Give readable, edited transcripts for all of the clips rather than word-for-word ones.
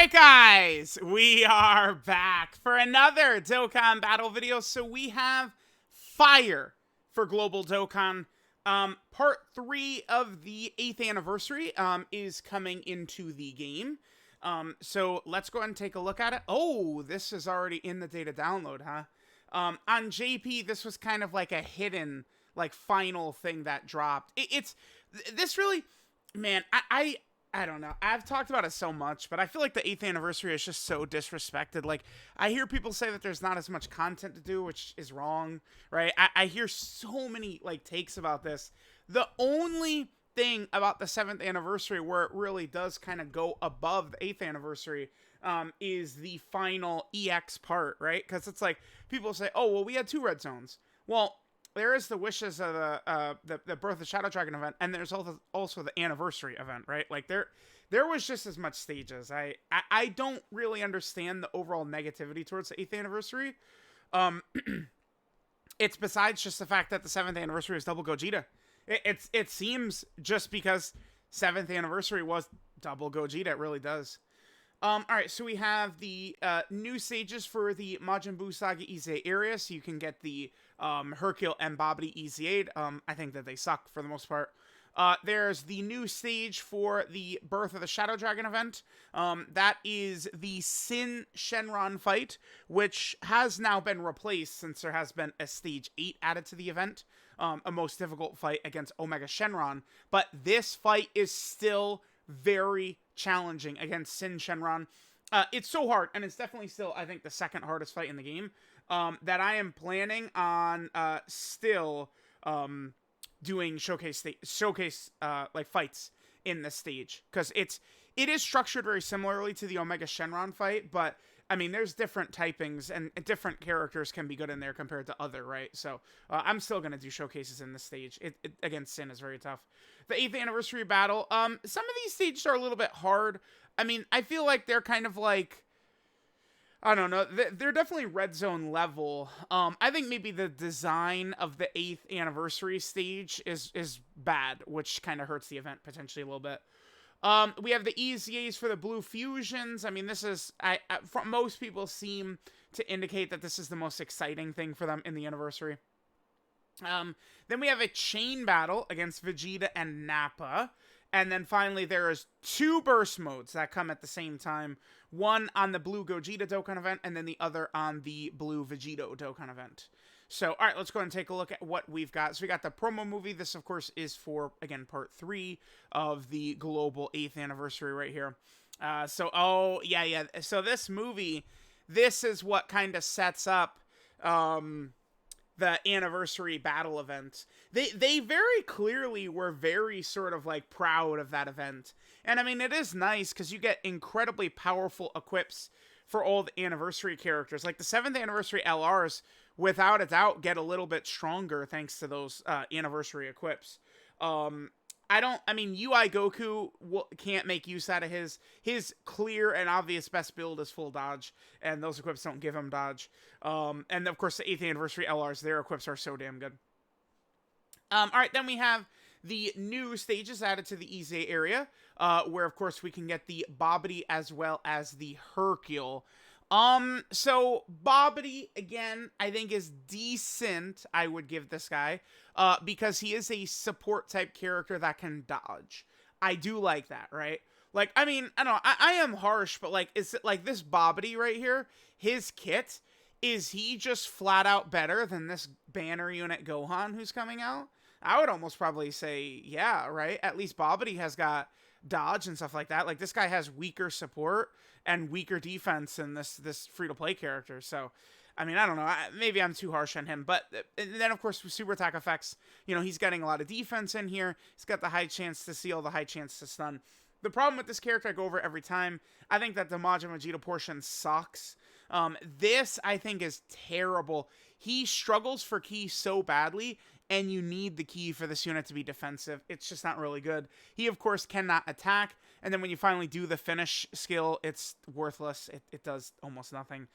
Alright guys, we are back for another Dokkan battle video. So we have Fire for Global Dokkan. Part 3 of the 8th anniversary is coming into the game. So let's go ahead and take a look at it. Oh, this is already in the data download, huh? On JP, this was kind of like a hidden, like, final thing that dropped. This really, man, I don't know. I've talked about it so much, but I feel like the 8th anniversary is just so disrespected. Like, I hear people say that there's not as much content to do, which is wrong, right? I hear so many, like, takes about this. The only thing about the 7th anniversary where it really does kind of go above the 8th anniversary is the final EX part, right? Because it's like, people say, oh, well, we had 2 red zones. Well, there is the Wishes of the Birth of the Shadow Dragon event, and there's also the anniversary event, right? Like, there was just as much stages. I don't really understand the overall negativity towards the 8th anniversary. It's besides just the fact that the 7th anniversary is double Gogeta. It seems just because 7th anniversary was double Gogeta, it really does. Alright, so we have the new stages for the Majin Buu Saga EZA area, so you can get the Hercule and Bobbity EZA. I think that they suck for the most part. There's the new stage for the Birth of the Shadow Dragon event. That is the Sin Shenron fight, which has now been replaced since there has been a stage 8 added to the event. A most difficult fight against Omega Shenron. But this fight is still very challenging against Sin Shenron. It's so hard, and it's definitely still, I think, the second hardest fight in the game, that I am planning on still doing showcase like fights in this stage, because it is structured very similarly to the Omega Shenron fight, but I mean, there's different typings, and different characters can be good in there compared to other, right? So, I'm still going to do showcases in this stage. Against Sin is very tough. The 8th anniversary battle, some of these stages are a little bit hard. I mean, I feel like they're kind of like, I don't know, they're definitely red zone level. I think maybe the design of the 8th anniversary stage is bad, which kind of hurts the event potentially a little bit. We have the EZAs for the Blue Fusions. I mean, this is, most people seem to indicate that this is the most exciting thing for them in the anniversary. Then we have a chain battle against Vegeta and Nappa. And then finally, there is 2 burst modes that come at the same time. One on the Blue Gogeta Dokkan event, and then the other on the Blue Vegito Dokkan event. So, all right, let's go ahead and take a look at what we've got. So we got the promo movie. This, of course, is for, again, part 3 of the global 8th anniversary right here. So this movie, this is what kind of sets up the anniversary battle event. They very clearly were very sort of like proud of that event. And I mean, it is nice because you get incredibly powerful equips for all the anniversary characters. Like the 7th anniversary LRs, without a doubt, get a little bit stronger thanks to those anniversary equips. I mean, UI Goku can't make use out of his clear and obvious best build is full dodge, and those equips don't give him dodge. And of course, the 8th anniversary LRs, their equips are so damn good. Alright, then we have the new stages added to the EZA area, where of course we can get the Bobbity as well as the Hercule. So Bobbity, again, I think is decent, I would give this guy, because he is a support type character that can dodge. I do like that, right? Like, I mean, I don't know, I am harsh, but like, is it like this Bobbity right here, his kit, is he just flat out better than this banner unit Gohan who's coming out? I would almost probably say, yeah, right? At least Bobbity has got dodge and stuff like that. Like, this guy has weaker support and weaker defense than this free-to-play character. So, I mean, I don't know. Maybe I'm too harsh on him. But then, of course, with super attack effects, you know, he's getting a lot of defense in here. He's got the high chance to seal, the high chance to stun. The problem with this character, I go over it every time, I think that the Majin Vegeta portion sucks. This, I think, is terrible. He struggles for ki so badly, and you need the ki for this unit to be defensive. It's just not really good. He, of course, cannot attack, and then when you finally do the finish skill, it's worthless. It does almost nothing.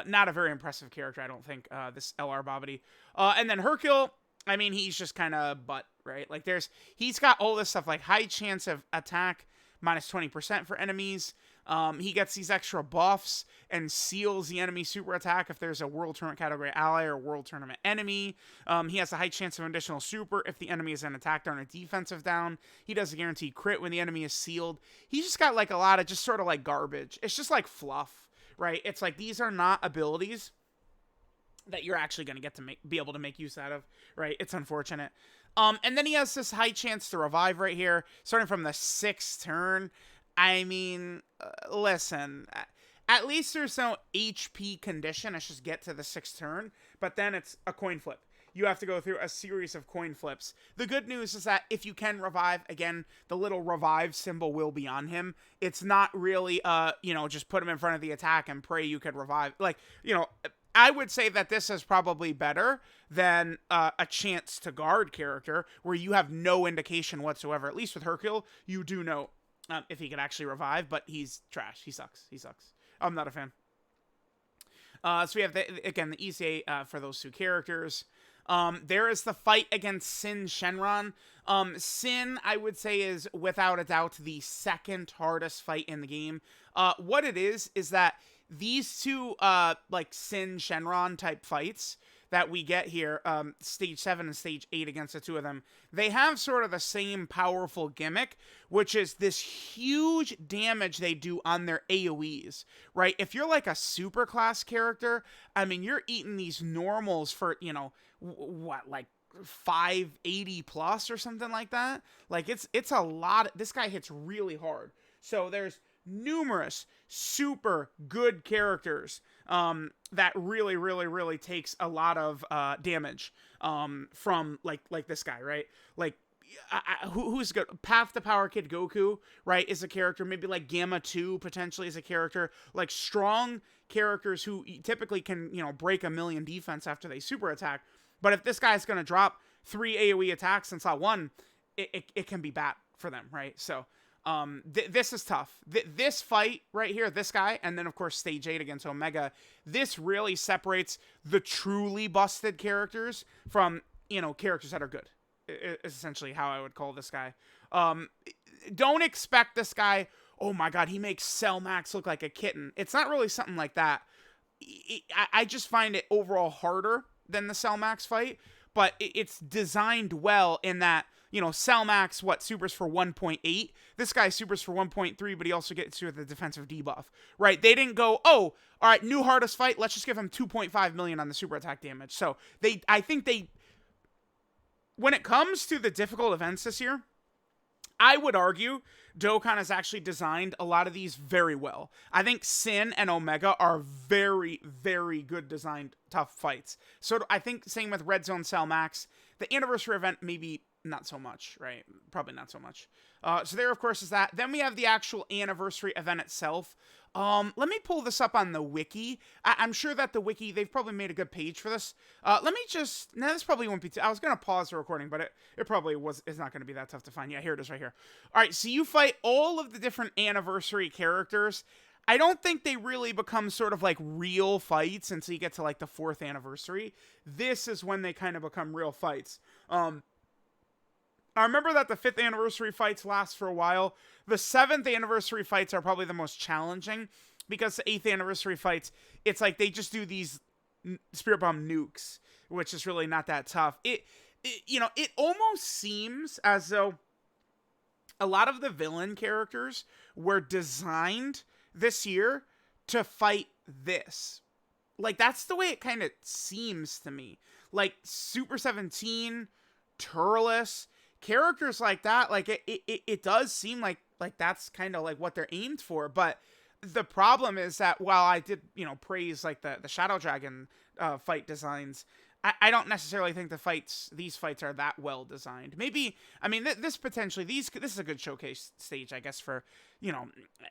Not a very impressive character, I don't think, this LR Bobbity. And then Hercule, I mean, he's just kind of butt, right? Like, he's got all this stuff, like high chance of attack, minus 20% for enemies. He gets these extra buffs and seals the enemy super attack if there's a World Tournament category ally or World Tournament enemy. He has a high chance of additional super if the enemy is an attack down or defensive down. He does a guaranteed crit when the enemy is sealed. He's just got like a lot of just sort of like garbage. It's just like fluff, right? It's like these are not abilities that you're actually going to get to be able to make use out of, right? It's unfortunate. And then he has this high chance to revive right here, starting from the 6th turn. I mean, listen, at least there's no HP condition. Let's just get to the 6th turn, but then it's a coin flip. You have to go through a series of coin flips. The good news is that if you can revive, again, the little revive symbol will be on him. It's not really, just put him in front of the attack and pray you could revive. Like, I would say that this is probably better than a chance to guard character where you have no indication whatsoever. At least with Hercule, you do know if he could actually revive, but he's trash. He sucks. I'm not a fan. So we have, the EZA for those 2 characters. There is the fight against Sin Shenron. Sin, I would say, is without a doubt the 2nd hardest fight in the game. What it is that these 2, Sin Shenron type fights that we get here, stage 7 and stage 8 against the 2 of them, they have sort of the same powerful gimmick, which is this huge damage they do on their AoEs, right? If you're like a super class character, I mean, you're eating these normals for, 580 plus or something like that. Like, it's a lot. This guy hits really hard. So there's numerous super good characters that really takes a lot of damage from like this guy, right? Like who's good? Path to Power Kid Goku, right, is a character. Maybe like Gamma 2 potentially is a character. Like strong characters who typically can break 1,000,000 defense after they super attack. But if this guy's gonna drop 3 AoE attacks in slot 1, it can be bad for them, right? So this is tough. This fight right here, this guy, and then of course stage 8 against Omega, this really separates the truly busted characters from, characters that are good. Is essentially how I would call this guy. Don't expect this guy, oh my god, he makes Cell Max look like a kitten. It's not really something like that. I just find it overall harder than the Cell Max fight, but it's designed well in that, Cell Max, supers for 1.8. This guy supers for 1.3, but he also gets you with the defensive debuff, right? They didn't go, oh, all right, new hardest fight, let's just give him 2.5 million on the super attack damage. So I think when it comes to the difficult events this year, I would argue Dokkan has actually designed a lot of these very well. I think Sin and Omega are very, very good designed tough fights. So I think same with Red Zone Cell Max. The anniversary event, maybe not so much, right? Probably not so much. So there, of course, is that. Then we have the actual anniversary event itself. Let me pull this up on the wiki. I'm sure that the wiki, they've probably made a good page for this. Let me just, no, this probably won't be, I was going to pause the recording, but it probably it's not going to be that tough to find. Yeah, here it is right here. All right, so you fight all of the different anniversary characters. I don't think they really become sort of like real fights until you get to like the 4th anniversary. This is when they kind of become real fights. I remember that the 5th anniversary fights last for a while. The 7th anniversary fights are probably the most challenging because the 8th anniversary fights, it's like they just do these Spirit Bomb nukes, which is really not that tough. It almost seems as though a lot of the villain characters were designed this year to fight this. Like, that's the way it kind of seems to me. Like, Super 17, Turles, characters like that, like it does seem like that's kind of like what they're aimed for. But the problem is that while I did praise like the Shadow Dragon fight designs, I don't necessarily think these fights are that well designed. Maybe, I mean, this potentially, this is a good showcase stage, I guess, for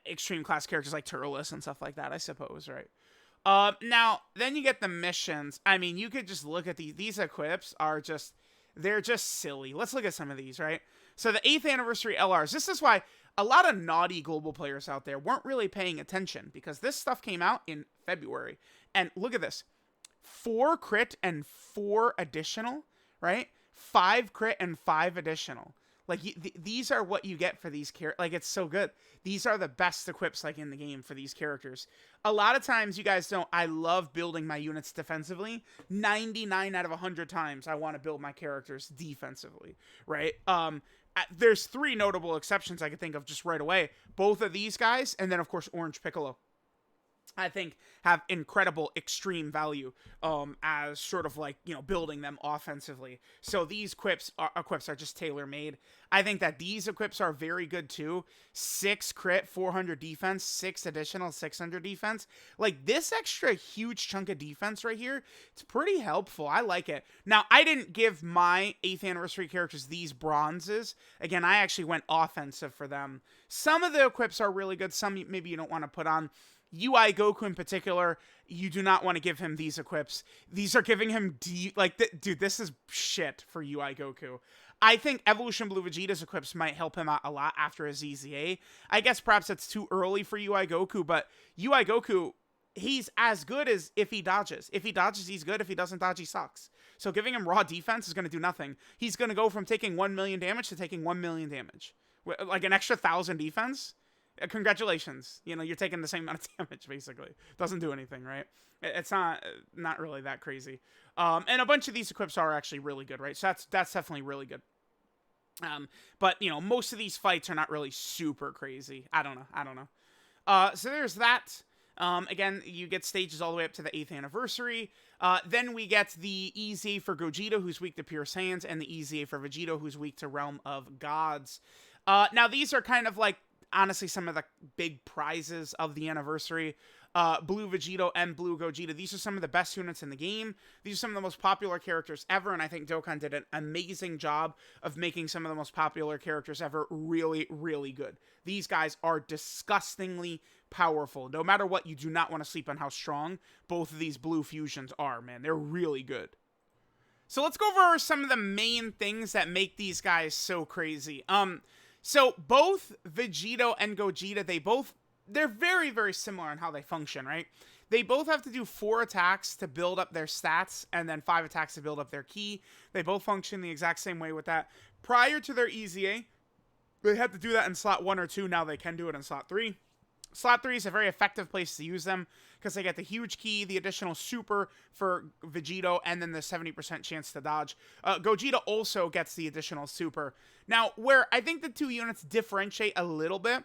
extreme class characters like Turles and stuff like that, I suppose, right? Now then you get the missions. I mean, you could just look at these equips are just, they're just silly. Let's look at some of these, right? So the 8th anniversary LRs. This is why a lot of naughty global players out there weren't really paying attention, because this stuff came out in February. And look at this. 4 crit and 4 additional, right? 5 crit and 5 additional. Like, these are what you get for these characters. Like, it's so good. These are the best equips, like, in the game for these characters. A lot of times, you guys don't, I love building my units defensively. 99 out of 100 times, I want to build my characters defensively, right? There's 3 notable exceptions I could think of just right away. Both of these guys, and then, of course, Orange Piccolo, I think have incredible extreme value as sort of like, you know, building them offensively. So these equips are just tailor-made. I think that these equips are very good too. 6 crit, 400 defense, 6 additional, 600 defense. Like, this extra huge chunk of defense right here, it's pretty helpful. I like it. Now, I didn't give my 8th anniversary characters these bronzes. Again, I actually went offensive for them. Some of the equips are really good. Some maybe you don't want to put on. UI Goku in particular, you do not want to give him these equips. These are giving him dude, this is shit for UI Goku. I think Evolution Blue Vegeta's equips might help him out a lot after his EZA. I guess perhaps it's too early for UI Goku, but UI Goku, he's as good as if he dodges. If he dodges, he's good. If he doesn't dodge, he sucks. So giving him raw defense is going to do nothing. He's going to go from taking 1 million damage to taking 1 million damage. Like an extra 1,000 defense. Congratulations. You know, you're taking the same amount of damage, basically. Doesn't do anything, right? It's not really that crazy. And a bunch of these equips are actually really good, right? So that's definitely really good. But, you know, most of these fights are not really super crazy. I don't know. So there's that. Again, you get stages all the way up to the 8th anniversary. Then we get the EZA for Gogeta, who's weak to Pure Saiyans, and the EZA for Vegeta, who's weak to Realm of Gods. Now, these are kind of like, honestly, some of the big prizes of the anniversary. Blue Vegito and Blue Gogeta. These are some of the best units in the game. These are some of the most popular characters ever, and I think Dokkan did an amazing job of making some of the most popular characters ever really, really good. These guys are disgustingly powerful. No matter what, you do not want to sleep on how strong both of these blue fusions are, man. They're really good. So let's go over some of the main things that make these guys so crazy. So both Vegito and Gogeta, they're very, very similar in how they function, right? They both have to do 4 attacks to build up their stats, and then 5 attacks to build up their ki. They both function the exact same way with that. Prior to their EZA, they had to do that in slot 1 or 2. Now they can do it in slot 3. Slot 3 is a very effective place to use them because they get the huge ki, the additional super for Vegito, and then the 70% chance to dodge. Gogeta also gets the additional super. Now, where I think the 2 units differentiate a little bit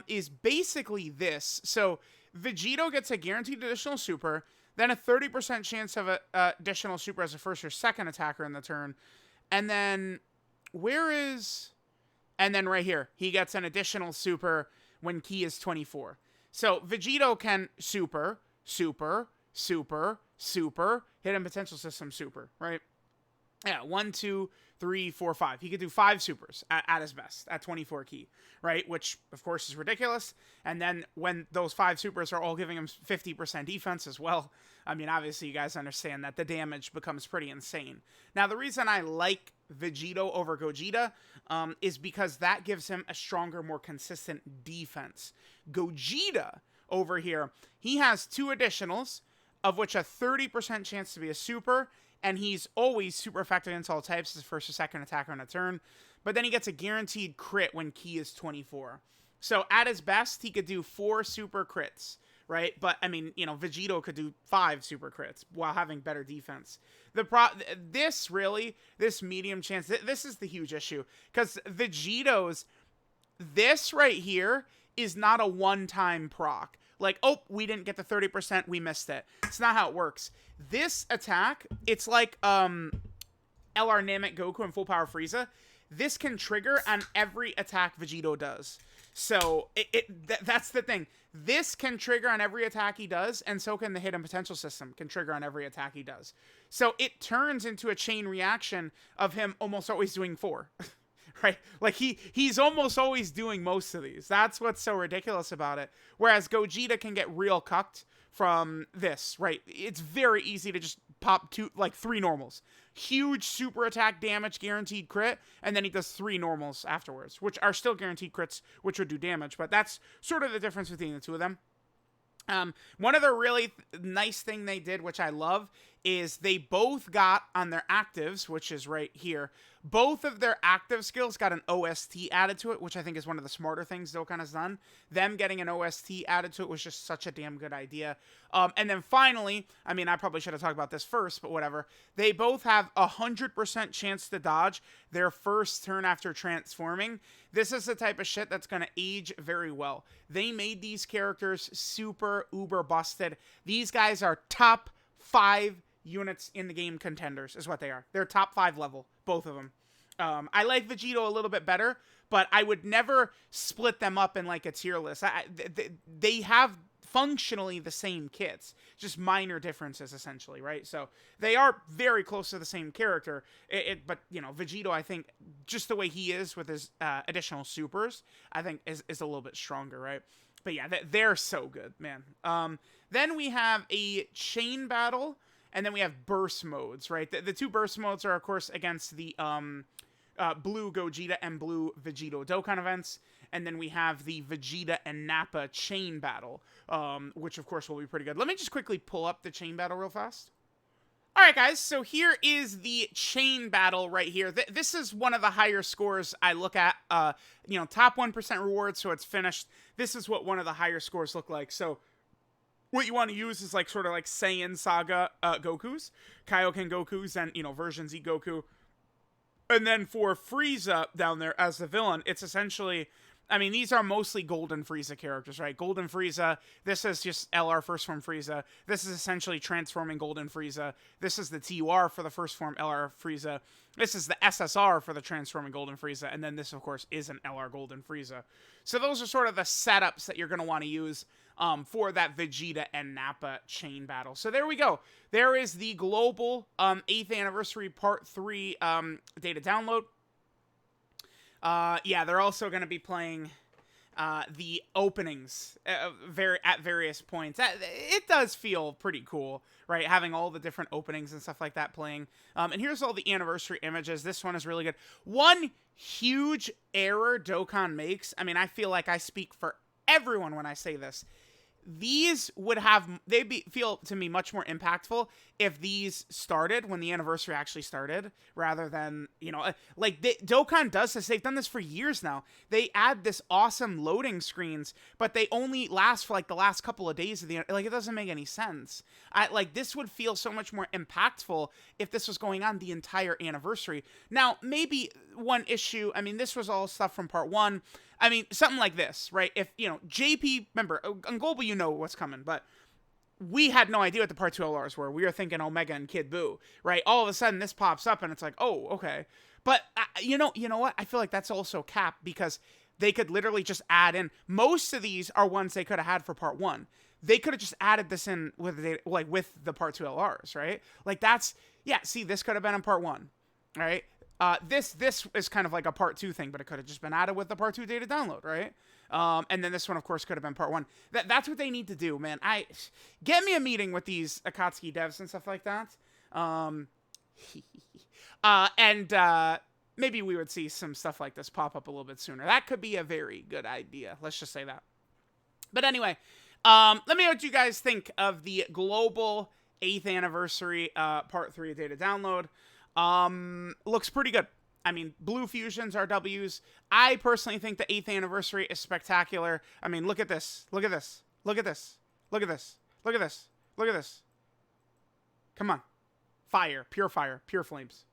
is basically this. So, Vegito gets a guaranteed additional super, then a 30% chance of an additional super as a first or second attacker in the turn. And then, and then right here, he gets an additional super when ki is 24. So, Vegito can super, hidden potential system super, right? Yeah, 1, 2, 3, 4, 5. He could do 5 supers at his best, at 24 ki, right? Which, of course, is ridiculous. And then when those 5 supers are all giving him 50% defense as well, I mean, obviously, you guys understand that the damage becomes pretty insane. Now, the reason I like Vegito over Gogeta is because that gives him a stronger, more consistent defense. Gogeta over here, he has 2 additionals, of which a 30% chance to be a super, and he's always super effective against all types as first or second attacker on a turn. But then he gets a guaranteed crit when ki is 24. So at his best, he could do 4 super crits, right? But, I mean, you know, Vegito could do 5 super crits while having better defense. This medium chance, this is the huge issue. Because Vegito's, this right here is not a one-time proc. Like, oh, we didn't get the 30%, we missed it. It's not how it works. This attack, it's like LR Namek Goku and Full Power Frieza. This can trigger on every attack Vegito does. So, that's the thing. This can trigger on every attack he does, and so can the hidden potential system can trigger on every attack he does. So, it turns into a chain reaction of him almost always doing 4. Right? Like, he's almost always doing most of these. That's what's so ridiculous about it. Whereas Gogeta can get real cucked from this, right? It's very easy to just pop 3 normals. Huge super attack damage, guaranteed crit, and then he does 3 normals afterwards, which are still guaranteed crits, which would do damage, but that's sort of the difference between the 2 of them. One other really nice thing they did, which I love, is they both got on their actives, which is right here. Both of their active skills got an OST added to it, which I think is one of the smarter things Dokkan has done. Them getting an OST added to it was just such a damn good idea. And then finally, I mean, I probably should have talked about this first, but whatever. They both have 100% chance to dodge their first turn after transforming. This is the type of shit that's going to age very well. They made these characters super uber busted. These guys are top 5 units in the game contenders is what they are. They're top 5 level, both of them. I like Vegito a little bit better, but I would never split them up in like a tier list. They have functionally the same kits, just minor differences essentially, right? So they are very close to the same character. But you know, Vegito, I think just the way he is with his additional supers, I think is a little bit stronger, right? But yeah, they're so good, man. Then we have a chain battle. And then we have burst modes, right? The 2 burst modes are, of course, against the Blue Gogeta and Blue Vegito Dokkan events. And then we have the Vegeta and Nappa chain battle, which, of course, will be pretty good. Let me just quickly pull up the chain battle real fast. All right, guys, so here is the chain battle right here. This is one of the higher scores I look at. You know, top 1% reward, so it's finished. This is what one of the higher scores look like. So what you want to use is like sort of like Saiyan Saga Gokus, Kaioken Gokus, and, you know, version Z Goku. And then for Frieza down there as the villain, it's essentially, I mean, these are mostly Golden Frieza characters, right? Golden Frieza, this is just LR first form Frieza. This is essentially transforming Golden Frieza. This is the TUR for the first form LR Frieza. This is the SSR for the transforming Golden Frieza. And then this, of course, is an LR Golden Frieza. So those are sort of the setups that you're going to want to use for that Vegeta and Nappa chain battle. So there we go. There is the global 8th anniversary part 3 data download. Yeah, they're also going to be playing the openings at various points. It does feel pretty cool, right? Having all the different openings and stuff like that playing. And here's all the anniversary images. This one is really good. One huge error Dokkan makes, I mean, I feel like I speak for everyone when I say this. These would have, feel to me much more impactful if these started when the anniversary actually started, rather than, you know, like Dokkan does this. They've done this for years now. They add this awesome loading screens, but they only last for like the last couple of days of the, like, it doesn't make any sense. Like, this would feel so much more impactful if this was going on the entire anniversary. Now, maybe one issue, I mean, this was all stuff from part 1. I mean, something like this, right? If, you know, JP, remember, on Global, you know what's coming, but we had no idea what the part 2 LRs were. We were thinking Omega and Kid Buu, right? All of a sudden, this pops up, and it's like, oh, okay. But, you know what? I feel like that's also capped, because they could literally just add in. Most of these are ones they could have had for part 1. They could have just added this in with the part 2 LRs, right? Like, that's, yeah, see, this could have been in part 1, right? This is kind of like a part 2 thing, but it could have just been added with the part 2 data download, right? And then this one, of course, could have been part 1. That's what they need to do, man. Get me a meeting with these Akatsuki devs and stuff like that. And maybe we would see some stuff like this pop up a little bit sooner. That could be a very good idea. Let's just say that. But anyway, let me know what you guys think of the global 8th anniversary part 3 data download. Looks pretty good. I mean, blue fusions are W's. I personally think the 8th anniversary is spectacular. I mean, look at this. Look at this. Look at this. Look at this. Look at this. Look at this. Come on. Fire. Pure flames.